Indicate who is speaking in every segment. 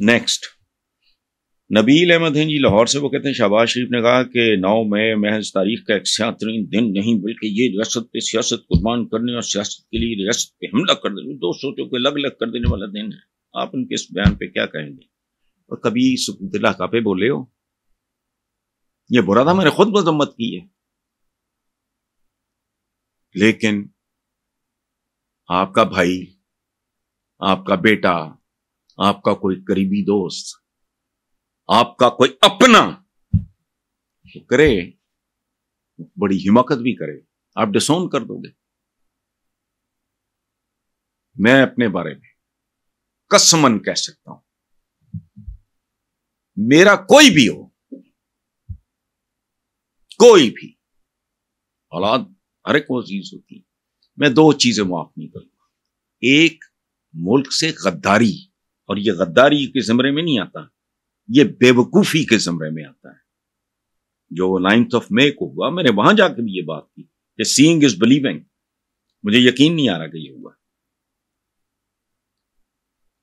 Speaker 1: Next نبیل احمد ہیں جی لاہور سے، وہ کہتے ہیں شہباز شریف نے کہا کہ 9 مئی محض تاریخ کا ایک سیاہ ترین دن نہیں بلکہ یہ ریاست پہ سیاست قربان کرنے اور سیاست کے لیے ریاست پہ حملہ کر دینے، دو سوچوں کو الگ الگ کر دینے والا دن ہے۔ آپ ان کے اس بیان پہ کیا کہیں گے؟ اور کبھی سکوت اللہ کا پہ بولے ہو؟ یہ برا تھا، میں نے خود مذمت کی ہے، لیکن آپ کا بھائی، آپ کا بیٹا، آپ کا کوئی قریبی دوست، آپ کا کوئی اپنا تو کرے، بڑی حماقت بھی کرے، آپ ڈسون کر دو گے۔ میں اپنے بارے میں قسمن کہہ سکتا ہوں، میرا کوئی بھی ہو، کوئی بھی اولاد ہر ایک کو عزیز ہوتی ہے، میں 2 چیزیں معاف نہیں کروں گا۔ ایک، ملک سے غداری، اور یہ غداری کے زمرے میں نہیں آتا، یہ بے وقوفی کے زمرے میں آتا ہے۔ جو 9 مئی کو ہوا، میں نے وہاں جا کے بھی یہ بات کی کہ سینگ از بلیونگ، مجھے یقین نہیں آ رہا کہ یہ ہوا۔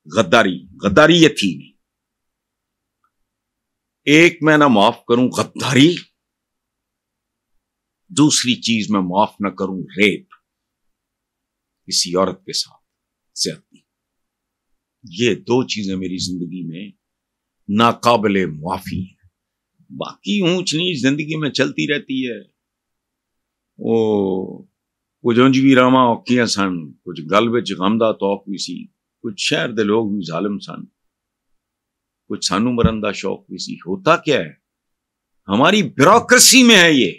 Speaker 1: غداری یہ تھی نہیں۔ ایک، میں نہ معاف کروں غداری، دوسری چیز میں معاف نہ کروں ریپ، کسی عورت کے ساتھ زیادتی۔ یہ 2 چیزیں میری زندگی میں ناقابل معافی ہیں۔ باقی اونچ نیچ زندگی میں چلتی رہتی ہے، وہ جونج بھی راما اوکیاں سن، کچھ گل وچ غمدہ توق بھی سی، کچھ شہر دے لوگ بھی ظالم سن، کچھ سانو مرن دا شوق بھی سی۔ ہوتا کیا ہے، ہماری بیوروکریسی میں ہے، یہ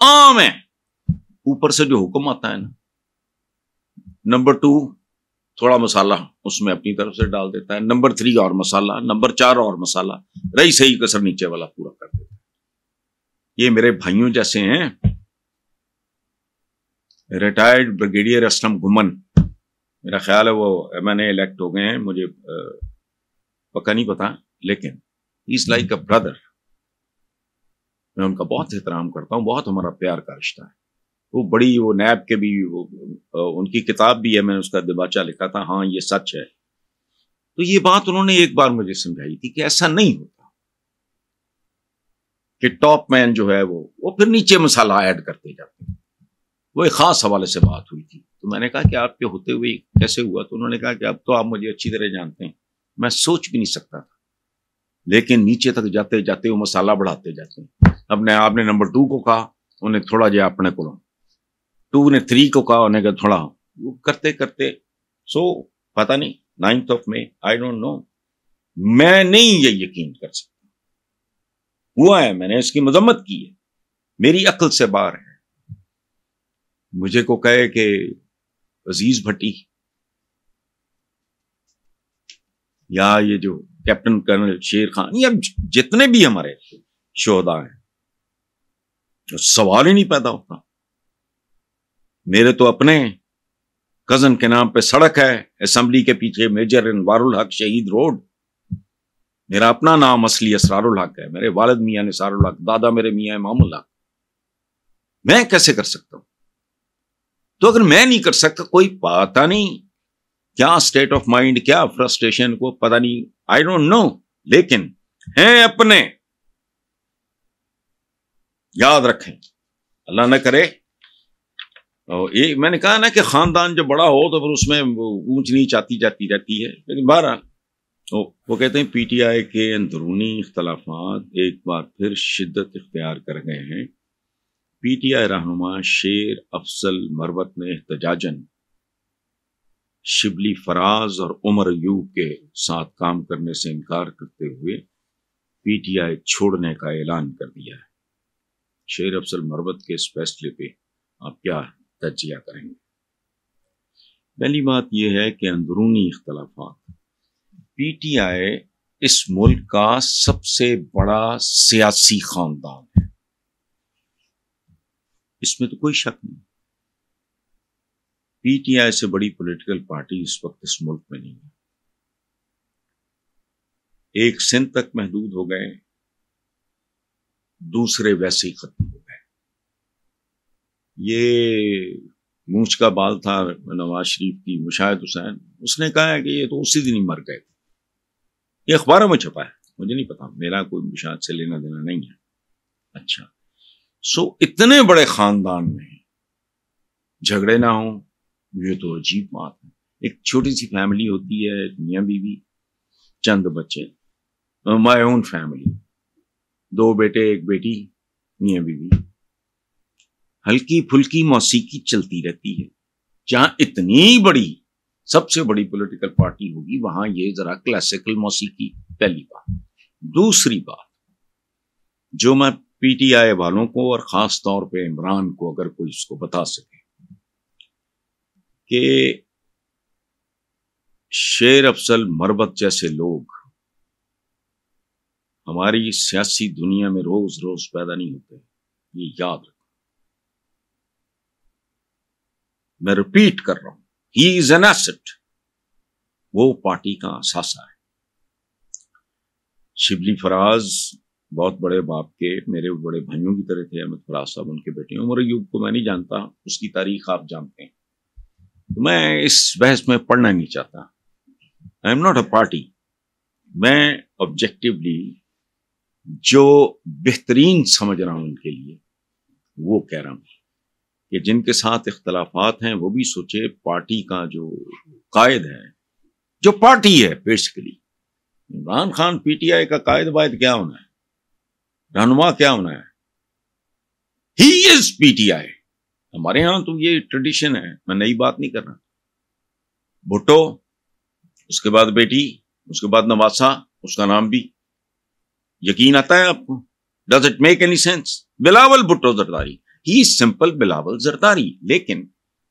Speaker 1: عام ہے۔ اوپر سے جو حکم آتا ہے نا، نمبر 2 تھوڑا مسالہ اس میں اپنی طرف سے ڈال دیتا ہے، نمبر 3 اور مسالہ، نمبر 4 اور مسالہ، رہی صحیح کسر نیچے والا پورا کر دیتا ہے۔ یہ میرے بھائیوں جیسے ہیں، ریٹائرڈ بریگیڈیئر اسلم گمن، میرا خیال ہے وہ MNA الیکٹ ہو گئے ہیں، مجھے پکا نہیں پتا، لیکن ہی از لائک اے برادر۔ میں ان کا بہت احترام کرتا ہوں، بہت ہمارا پیار کا رشتہ ہے۔ وہ نیب کے بھی ان کی کتاب بھی ہے، میں نے اس کا دباچہ لکھا تھا، ہاں یہ سچ ہے۔ تو یہ بات انہوں نے ایک بار مجھے سمجھائی تھی کہ ایسا نہیں ہوتا کہ ٹاپ مین جو ہے وہ پھر نیچے مسالہ ایڈ کرتے جاتے ہیں۔ وہ ایک خاص حوالے سے بات ہوئی تھی، تو میں نے کہا کہ آپ کے ہوتے ہوئے کیسے ہوا؟ تو انہوں نے کہا کہ اب تو آپ مجھے اچھی طرح جانتے ہیں، میں سوچ بھی نہیں سکتا تھا، لیکن نیچے تک جاتے جاتے وہ مسالہ بڑھاتے جاتے ہیں۔ آپ نے نمبر 2 کو کہا، انہیں تھوڑا جہا اپنے کو 2 نے 3 کو کہا، انہیں کہ تھوڑا وہ کرتے کرتے پتہ نہیں 9 مئی آئی ڈونٹ نو، میں نہیں یہ یقین کر سکتا ہوا ہے، میں نے اس کی مذمت کی ہے، میری عقل سے باہر ہے۔ مجھے کو کہے کہ عزیز بھٹی یا یہ جو کیپٹن کرنل شیر خان یا جتنے بھی ہمارے شہداء ہیں، سوال ہی نہیں پیدا ہوتا۔ میرے تو اپنے کزن کے نام پہ سڑک ہے اسمبلی کے پیچھے، میجر انوار الحق شہید روڈ، میرا اپنا نام اصلی اسرار الحق ہے، میرے والد میاں نثار الحق، دادا میرے میاں امام الحق۔ میں کیسے کر سکتا ہوں؟ تو اگر میں نہیں کر سکتا، کوئی پتا نہیں کیا سٹیٹ آف مائنڈ، کیا فرسٹریشن، کو پتہ نہیں، آئی ڈونٹ نو، لیکن ہیں اپنے، یاد رکھیں، اللہ نہ کرے۔ یہ میں نے کہا نا کہ خاندان جو بڑا ہو تو پھر اس میں اونچ نیچ آتی جاتی رہتی ہے، لیکن بہرحال وہ کہتے ہیں پی ٹی آئی کے اندرونی اختلافات ایک بار پھر شدت اختیار کر گئے ہیں۔ پی ٹی آئی رہنما شیر افضل مروت نے احتجاجاً شبلی فراز اور عمر ایوب کے ساتھ کام کرنے سے انکار کرتے ہوئے پی ٹی آئی چھوڑنے کا اعلان کر دیا ہے۔ شیر افضل مروت کے اس فیصلے پہ آپ کیا تجزیہ کریں گے؟ پہلی بات یہ ہے کہ اندرونی اختلافات، پی ٹی آئی اس ملک کا سب سے بڑا سیاسی خاندان ہے، اس میں تو کوئی شک نہیں۔ پی ٹی آئی سے بڑی پولیٹیکل پارٹی اس وقت اس ملک میں نہیں ہے۔ ایک سندھ تک محدود ہو گئے، دوسرے ویسے ہی ختم ہو گئے۔ یہ مونچھ کا بال تھا نواز شریف کی، مشاہد حسین، اس نے کہا ہے کہ یہ تو اسی دن ہی مر گئے تھے۔ یہ اخباروں میں چھپا ہے، مجھے نہیں پتا، میرا کوئی مشاہد سے لینا دینا نہیں ہے. اچھا، سو اتنے بڑے خاندان میں جھگڑے نہ ہوں، یہ تو عجیب بات ہے. ایک چھوٹی سی فیملی ہوتی ہے، میاں بیوی، چند بچے، مائی اون فیملی، 2 بیٹے 1 بیٹی، میاں بیوی، ہلکی پھلکی موسیقی چلتی رہتی ہے. جہاں اتنی بڑی سب سے بڑی پولیٹیکل پارٹی ہوگی وہاں یہ ذرا کلاسیکل موسیقی. پہلی بات. دوسری بات جو میں پی ٹی آئی والوں کو اور خاص طور پہ عمران کو اگر کوئی اس کو بتا سکے کہ شیر افضل مربت جیسے لوگ ہماری سیاسی دنیا میں روز روز پیدا نہیں ہوتے، یہ یاد رکھو. میں ریپیٹ کر رہا ہوں، ہی از این ایسٹ. وہ پارٹی کا اثاثہ ہے. شبلی فراز بہت بڑے باپ کے، میرے بڑے بھائیوں کی طرح تھے. احمد فراز صاحب ان کے بیٹے. عمر ایوب کو میں نہیں جانتا، اس کی تاریخ آپ جانتے ہیں، میں اس بحث میں پڑھنا نہیں چاہتا. I am not a party. میں آبجیکٹولی جو بہترین سمجھ رہا ہوں ان کے لیے وہ کہہ رہا ہوں کہ جن کے ساتھ اختلافات ہیں وہ بھی سوچے. پارٹی کا جو قائد ہے، جو پارٹی ہے basically, Imran Khan P T I کا قائد واحد کیا ہونا ہے، رہنما کیا ہونا ہے. ہی از پی ٹی آئی. ہمارے ہاں تو یہ ٹریڈیشن ہے، میں نئی بات نہیں کر رہا. بھٹو، اس کے بعد بیٹی، اس کے بعد نواسا، اس کا نام بھی یقین آتا ہے آپ کو؟ Does it make any sense? Bilawal Bhutto Zardari, he simple Bilawal Zardari. لیکن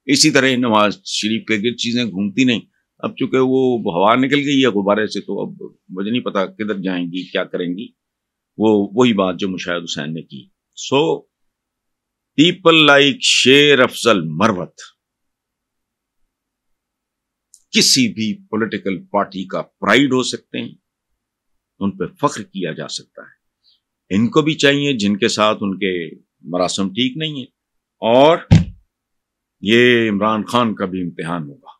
Speaker 1: اسی طرح نواز شریف کے گرد چیزیں گھومتی نہیں. اب چونکہ وہ ہوا نکل گئی ہے غبارے سے، تو اب مجھے نہیں پتا کدھر جائیں گی، کیا کریں گی. وہی بات جو مشاہد حسین نے کی. سو پیپل لائک شیر افضل مروت کسی بھی پولیٹیکل پارٹی کا پرائیڈ ہو سکتے ہیں، ان پہ فخر کیا جا سکتا ہے. ان کو بھی چاہیے جن کے ساتھ ان کے مراسم ٹھیک نہیں ہیں. اور یہ عمران خان کا بھی امتحان ہوگا.